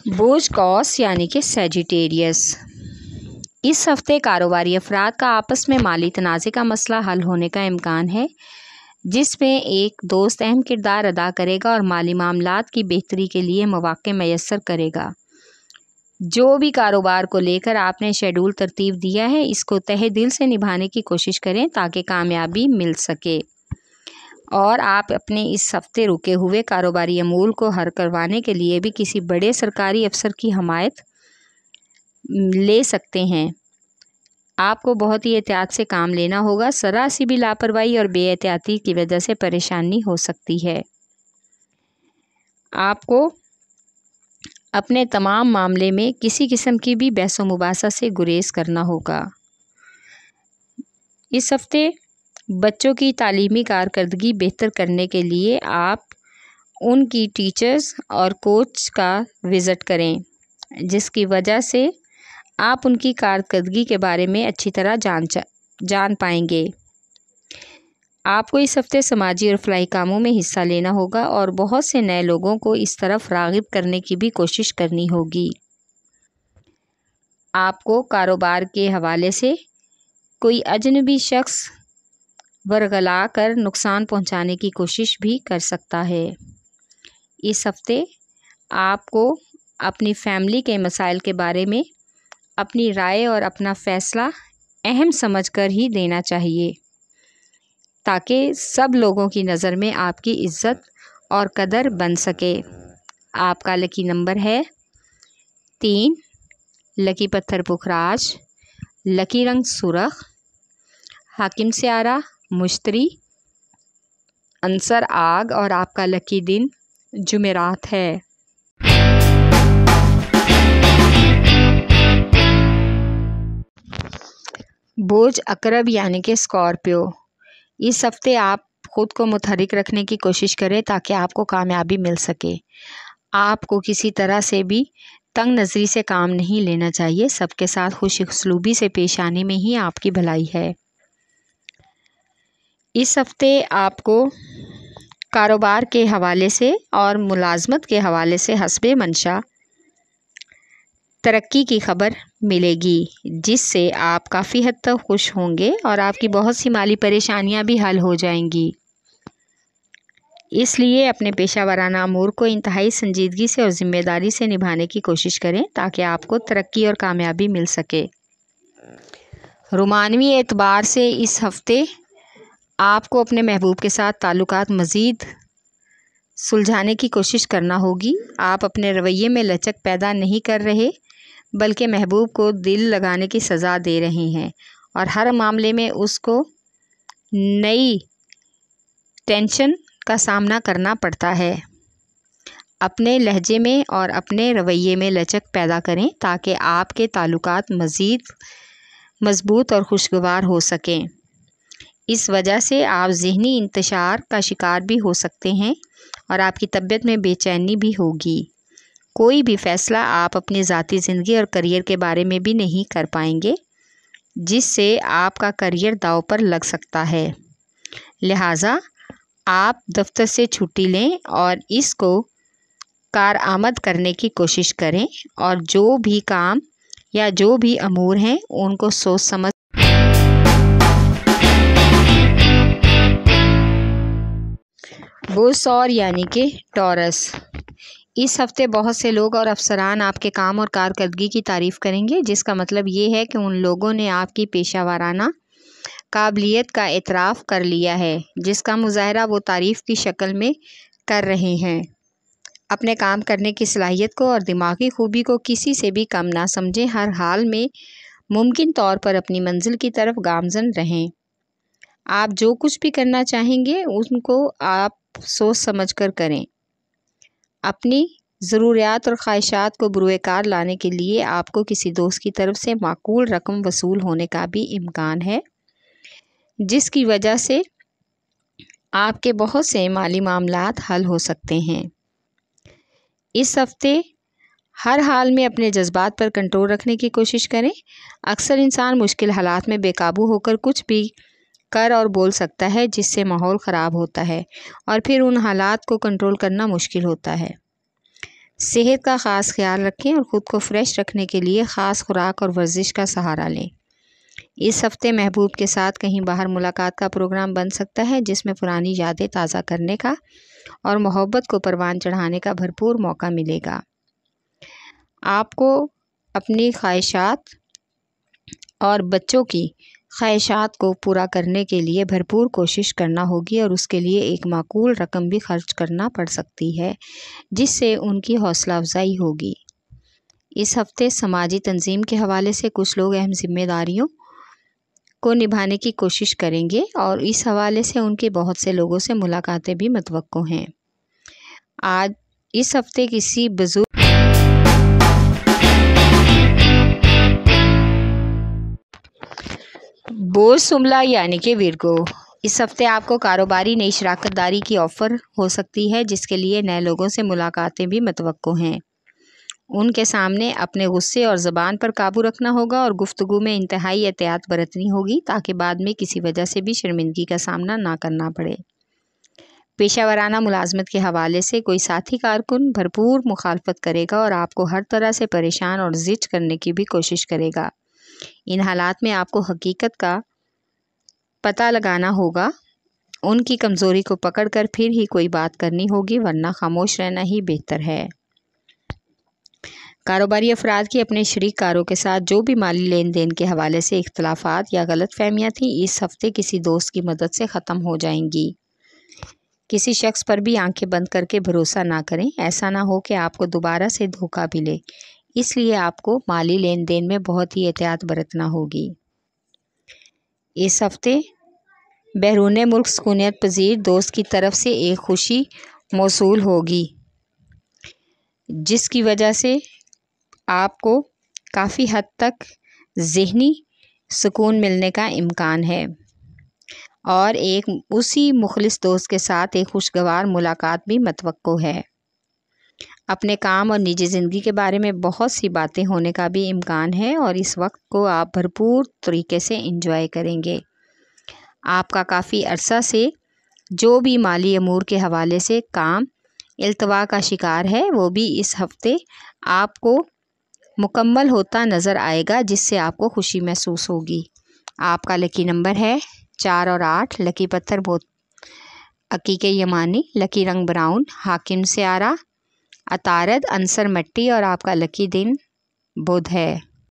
बोझ कॉस यानी कि सैजिटेरियस। इस हफ्ते कारोबारी अफराद का आपस में माली तनाज़े का मसला हल होने का इम्कान है, जिसमें एक दोस्त अहम किरदार अदा करेगा और माली मामलात की बेहतरी के लिए मौक़े मैसर करेगा। जो भी कारोबार को लेकर आपने शेड्यूल तरतीब दिया है, इसको तहे दिल से निभाने की कोशिश करें ताकि कामयाबी मिल सके और आप अपने इस हफ्ते रुके हुए कारोबारी अमूल को हल करवाने के लिए भी किसी बड़े सरकारी अफसर की हमायत ले सकते हैं। आपको बहुत ही एहतियात से काम लेना होगा। ज़रा सी भी लापरवाही और बेएहतियाती की वजह से परेशानी हो सकती है। आपको अपने तमाम मामले में किसी किस्म की भी बहस व मुबासा से गुरेज करना होगा। इस हफ्ते बच्चों की तालीमी कारकर्दगी बेहतर करने के लिए आप उनकी टीचर्स और कोच का विज़िट करें, जिसकी वजह से आप उनकी कारकर्दगी के बारे में अच्छी तरह जान पाएंगे। आपको इस हफ्ते समाजी और फलाही कामों में हिस्सा लेना होगा और बहुत से नए लोगों को इस तरफ राग़िब करने की भी कोशिश करनी होगी। आपको कारोबार के हवाले से कोई अजनबी शख्स वरगला कर नुकसान पहुंचाने की कोशिश भी कर सकता है। इस हफ्ते आपको अपनी फैमिली के मसाइल के बारे में अपनी राय और अपना फ़ैसला अहम समझकर ही देना चाहिए, ताकि सब लोगों की नज़र में आपकी इज़्ज़त और कदर बन सके। आपका लकी नंबर है 3, लकी पत्थर पुखराज, लकी रंग सुरख, हाकिम स्यारा मुश्तरी, अंसर आग और आपका लकी दिन जुमेरात है। बोझ अकरब यानी कि स्कॉर्पियो। इस हफ्ते आप ख़ुद को मुतहरिक रखने की कोशिश करें ताकि आपको कामयाबी मिल सके। आपको किसी तरह से भी तंग नज़री से काम नहीं लेना चाहिए। सबके साथ खुश उसलूबी से पेश आने में ही आपकी भलाई है। इस हफ्ते आपको कारोबार के हवाले से और मुलाजमत के हवाले से हस्बे मंशा तरक्की की खबर मिलेगी, जिससे आप काफ़ी हद तक खुश होंगे और आपकी बहुत सी माली परेशानियां भी हल हो जाएंगी। इसलिए अपने पेशा वाराना अमूर को इंतहाई संजीदगी से और ज़िम्मेदारी से निभाने की कोशिश करें ताकि आपको तरक्की और कामयाबी मिल सके। रोमानवी एतबार से इस हफ्ते आपको अपने महबूब के साथ ताल्लुकात मज़ीद सुलझाने की कोशिश करना होगी। आप अपने रवैये में लचक पैदा नहीं कर रहे, बल्कि महबूब को दिल लगाने की सज़ा दे रहे हैं और हर मामले में उसको नई टेंशन का सामना करना पड़ता है। अपने लहजे में और अपने रवैये में लचक पैदा करें ताकि आपके ताल्लुकात मज़ीद मज़बूत और खुशगवार हो सकें। इस वजह से आप ज़हनी इंतशार का शिकार भी हो सकते हैं और आपकी तबीयत में बेचैनी भी होगी। कोई भी फ़ैसला आप अपनी ज़ाती ज़िंदगी और करियर के बारे में भी नहीं कर पाएंगे, जिससे आपका करियर दांव पर लग सकता है। लिहाजा आप दफ्तर से छुट्टी लें और इसको कारआमद करने की कोशिश करें और जो भी काम या जो भी अमूर हैं उनको सोच समझ बोसौर यानी कि टॉरस। इस हफ्ते बहुत से लोग और अफसरान आपके काम और कारकर्दगी की तारीफ़ करेंगे, जिसका मतलब ये है कि उन लोगों ने आपकी पेशा वाराना काबिलियत का एतराफ़ कर लिया है, जिसका मुज़ाहरा वो तारीफ़ की शक्ल में कर रहे हैं। अपने काम करने की सलाहियत को और दिमागी खूबी को किसी से भी कम ना समझें। हर हाल में मुमकिन तौर पर अपनी मंजिल की तरफ गामज़न रहें। आप जो कुछ भी करना चाहेंगे उनको आप सोच समझ कर करें। अपनी ज़रूरियात और ख्वाहिशात को बुरुएकार लाने के लिए आपको किसी दोस्त की तरफ से माकूल रकम वसूल होने का भी इम्कान है, जिसकी वजह से आपके बहुत से माली मामलात हल हो सकते हैं। इस हफ्ते हर हाल में अपने जज्बात पर कंट्रोल रखने की कोशिश करें। अक्सर इंसान मुश्किल हालात में बेकाबू होकर कुछ भी कर और बोल सकता है, जिससे माहौल ख़राब होता है और फिर उन हालात को कंट्रोल करना मुश्किल होता है। صحت کا خاص خیال رکھیں اور خود کو فریش رکھنے کے لیے خاص خوراک اور ورزش کا سہارا لیں۔ اس ہفتے محبوب کے ساتھ کہیں باہر ملاقات کا پروگرام بن سکتا ہے، جس میں پرانی یادیں تازہ کرنے کا اور محبت کو پروان چڑھانے کا بھرپور موقع ملے گا۔ آپ کو اپنی خواہشات اور بچوں کی خواہشات کو پورا کرنے کے لیے بھرپور کوشش کرنا ہوگی اور اس کے لیے ایک معقول رقم بھی خرچ کرنا پڑ سکتی ہے، جس سے ان کی حوصلہ افزائی ہوگی۔ اس ہفتے سماجی تنظیم کے حوالے سے کچھ لوگ اہم ذمہ داریوں کو نبھانے کی کوشش کریں گے اور اس حوالے سے ان کے بہت سے لوگوں سے ملاقاتیں بھی متوقع ہیں۔ آج اس ہفتے کسی بزرگ بوجھ سملا یعنی کہ ویرگو، اس ہفتے آپ کو کاروباری نئی شراکت داری کی آفر ہو سکتی ہے، جس کے لیے نئے لوگوں سے ملاقاتیں بھی متوقع ہیں۔ ان کے سامنے اپنے غصے اور زبان پر قابو رکھنا ہوگا اور گفتگو میں انتہائی احتیاط برتنی ہوگی تاکہ بعد میں کسی وجہ سے بھی شرمندگی کا سامنا نہ کرنا پڑے۔ پیشہ ورانہ ملازمت کے حوالے سے کوئی ساتھی کارکن بھرپور مخالفت کرے گا اور آپ کو ہر طرح سے پریشان اور زج کرنے کی بھی کوشش کرے گا۔ ان حالات میں آپ کو حقیقت کا پتہ لگانا ہوگا، ان کی کمزوری کو پکڑ کر پھر ہی کوئی بات کرنی ہوگی، ورنہ خاموش رہنا ہی بہتر ہے۔ کاروباری افراد کی اپنے شریک کاروں کے ساتھ جو بھی مالی لین دین کے حوالے سے اختلافات یا غلط فہمیاں تھیں، اس ہفتے کسی دوست کی مدد سے ختم ہو جائیں گی۔ کسی شخص پر بھی آنکھیں بند کر کے بھروسہ نہ کریں، ایسا نہ ہو کہ آپ کو دوبارہ سے دھوکہ بھی لے، اس لیے آپ کو مالی لین دین میں بہت ہی احتیاط برتنا ہوگی۔ اس ہفتے بیرون ملک سکونیت پذیر دوست کی طرف سے ایک خوشی موصول ہوگی، جس کی وجہ سے آپ کو کافی حد تک ذہنی سکون ملنے کا امکان ہے اور ایک اسی مخلص دوست کے ساتھ ایک خوشگوار ملاقات بھی متوقع ہے۔ اپنے کام اور نجی زندگی کے بارے میں بہت سی باتیں ہونے کا بھی امکان ہے اور اس وقت کو آپ بھرپور طریقے سے انجوائے کریں گے۔ آپ کا کافی عرصہ سے جو بھی مالی امور کے حوالے سے کام التوا کا شکار ہے، وہ بھی اس ہفتے آپ کو مکمل ہوتا نظر آئے گا، جس سے آپ کو خوشی محسوس ہوگی۔ آپ کا لکی نمبر ہے 4 اور 8، لکی پتھر عقیق یمانی، لکی رنگ براؤن، حاکم سیارہ عطارد، عنصر مٹی اور آپ کا لکی دن بدھ ہے۔